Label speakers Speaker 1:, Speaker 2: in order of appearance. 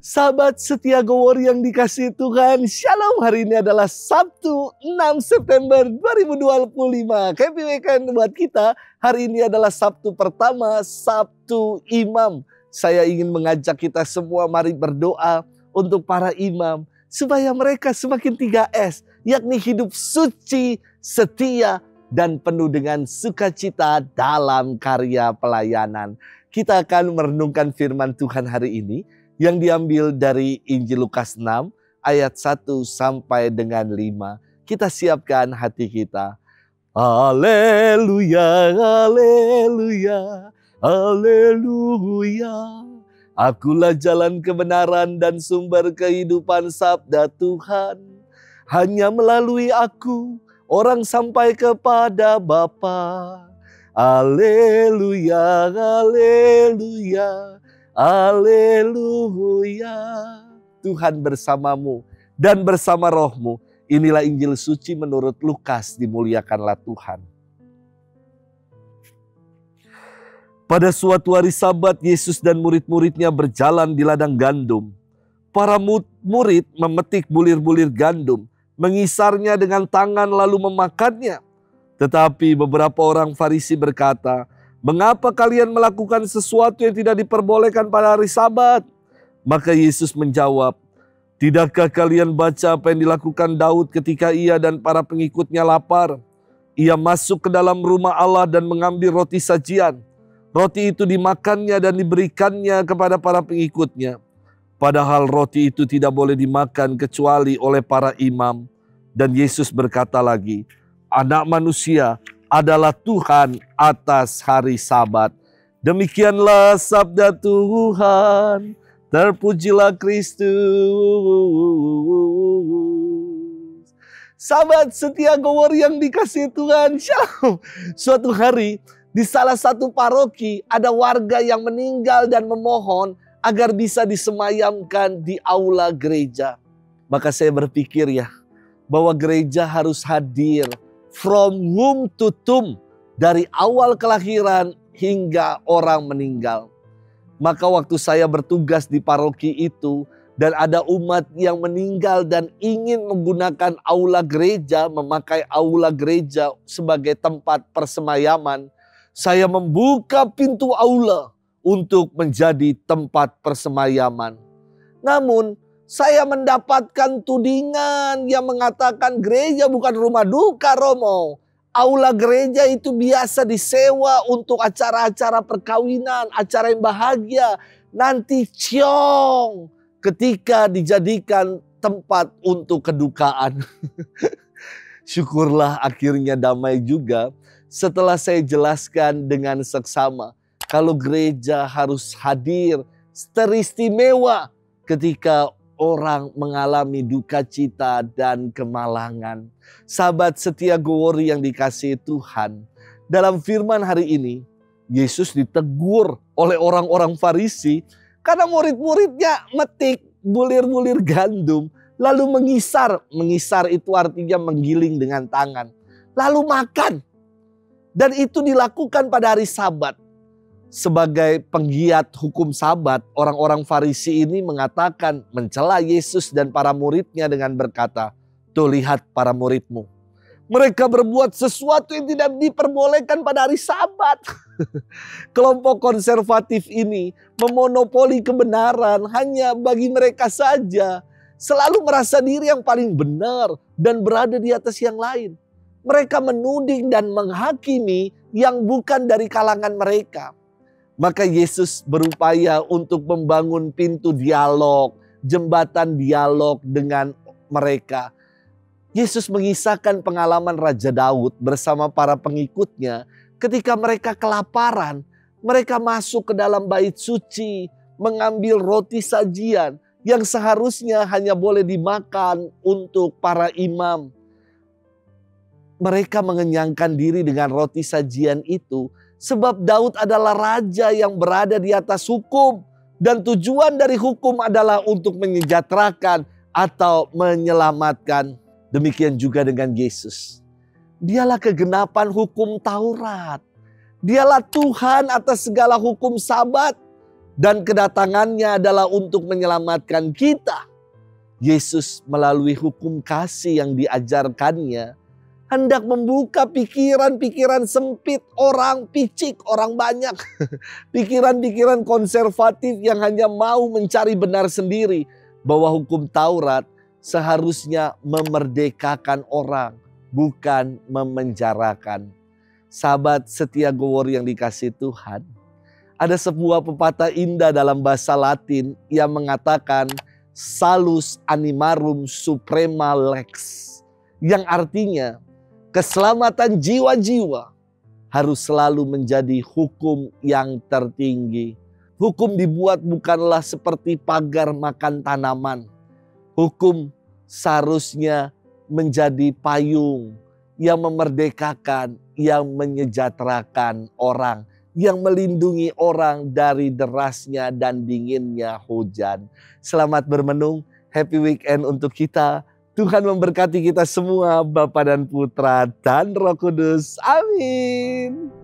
Speaker 1: Sahabat setia Go Warrior yang dikasihi Tuhan, Shalom. Hari ini adalah Sabtu 6 September 2025. Happy weekend buat kita. Hari ini adalah Sabtu pertama, Sabtu Imam. Saya ingin mengajak kita semua mari berdoa untuk para imam, supaya mereka semakin 3S, yakni hidup suci, setia, dan penuh dengan sukacita dalam karya pelayanan. Kita akan merenungkan firman Tuhan hari ini yang diambil dari Injil Lukas 6 ayat 1 sampai dengan 5. Kita siapkan hati kita. Haleluya, haleluya, haleluya. Akulah jalan kebenaran dan sumber kehidupan, sabda Tuhan. Hanya melalui aku orang sampai kepada Bapa. Haleluya, haleluya. Haleluya. Tuhan bersamamu dan bersama rohmu. Inilah Injil suci menurut Lukas, dimuliakanlah Tuhan. Pada suatu hari Sabat, Yesus dan murid-muridnya berjalan di ladang gandum. Para murid memetik bulir-bulir gandum, mengisarnya dengan tangan lalu memakannya. Tetapi beberapa orang Farisi berkata, "Mengapa kalian melakukan sesuatu yang tidak diperbolehkan pada hari Sabat?" Maka Yesus menjawab, "Tidakkah kalian baca apa yang dilakukan Daud ketika ia dan para pengikutnya lapar? Ia masuk ke dalam rumah Allah dan mengambil roti sajian. Roti itu dimakannya dan diberikannya kepada para pengikutnya. Padahal roti itu tidak boleh dimakan kecuali oleh para imam." Dan Yesus berkata lagi, "Anak manusia adalah Tuhan atas hari Sabat." Demikianlah sabda Tuhan. Terpujilah Kristus. Sahabat setia Go Warrior yang dikasihi Tuhan, Shalom. Suatu hari di salah satu paroki ada warga yang meninggal dan memohon agar bisa disemayamkan di aula gereja. Maka saya berpikir bahwa gereja harus hadir from womb to tomb, dari awal kelahiran hingga orang meninggal. Maka waktu saya bertugas di paroki itu dan ada umat yang meninggal dan ingin menggunakan aula gereja, memakai aula gereja sebagai tempat persemayaman, saya membuka pintu aula untuk menjadi tempat persemayaman. Namun saya mendapatkan tudingan yang mengatakan gereja bukan rumah duka, Romo. Aula gereja itu biasa disewa untuk acara-acara perkawinan, acara yang bahagia. Nanti ciong ketika dijadikan tempat untuk kedukaan. Syukurlah akhirnya damai juga setelah saya jelaskan dengan seksama. Kalau gereja harus hadir teristimewa ketika orang mengalami duka cita dan kemalangan. Sahabat setia Go Warrior yang dikasihi Tuhan, dalam firman hari ini, Yesus ditegur oleh orang-orang Farisi karena murid-muridnya metik bulir-bulir gandum, lalu mengisar. Mengisar itu artinya menggiling dengan tangan, lalu makan. Dan itu dilakukan pada hari Sabat. Sebagai penggiat hukum Sabat, orang-orang Farisi ini mengatakan, mencela Yesus dan para muridnya dengan berkata, "Tuh lihat para muridmu. Mereka berbuat sesuatu yang tidak diperbolehkan pada hari Sabat." Kelompok konservatif ini memonopoli kebenaran hanya bagi mereka saja. Selalu merasa diri yang paling benar dan berada di atas yang lain. Mereka menuding dan menghakimi yang bukan dari kalangan mereka. Maka Yesus berupaya untuk membangun pintu dialog, jembatan dialog dengan mereka. Yesus mengisahkan pengalaman Raja Daud bersama para pengikutnya ketika mereka kelaparan. Mereka masuk ke dalam bait suci, mengambil roti sajian yang seharusnya hanya boleh dimakan untuk para imam. Mereka mengenyangkan diri dengan roti sajian itu. Sebab Daud adalah raja yang berada di atas hukum. Dan tujuan dari hukum adalah untuk menyejahterakan atau menyelamatkan. Demikian juga dengan Yesus. Dialah kegenapan hukum Taurat. Dialah Tuhan atas segala hukum Sabat. dan kedatangannya adalah untuk menyelamatkan kita. Yesus melalui hukum kasih yang diajarkannya hendak membuka pikiran-pikiran sempit orang picik, orang banyak. Pikiran-pikiran konservatif yang hanya mau mencari benar sendiri. Bahwa hukum Taurat seharusnya memerdekakan orang, bukan memenjarakan. Sahabat setia Gowor yang dikasihi Tuhan, ada sebuah pepatah indah dalam bahasa Latin yang mengatakan salus animarum suprema lex. Yang artinya keselamatan jiwa-jiwa harus selalu menjadi hukum yang tertinggi. Hukum dibuat bukanlah seperti pagar makan tanaman. Hukum seharusnya menjadi payung yang memerdekakan, yang menyejahterakan orang, yang melindungi orang dari derasnya dan dinginnya hujan. Selamat bermenung, happy weekend untuk kita. Tuhan memberkati kita semua, Bapa dan Putra dan Roh Kudus. Amin.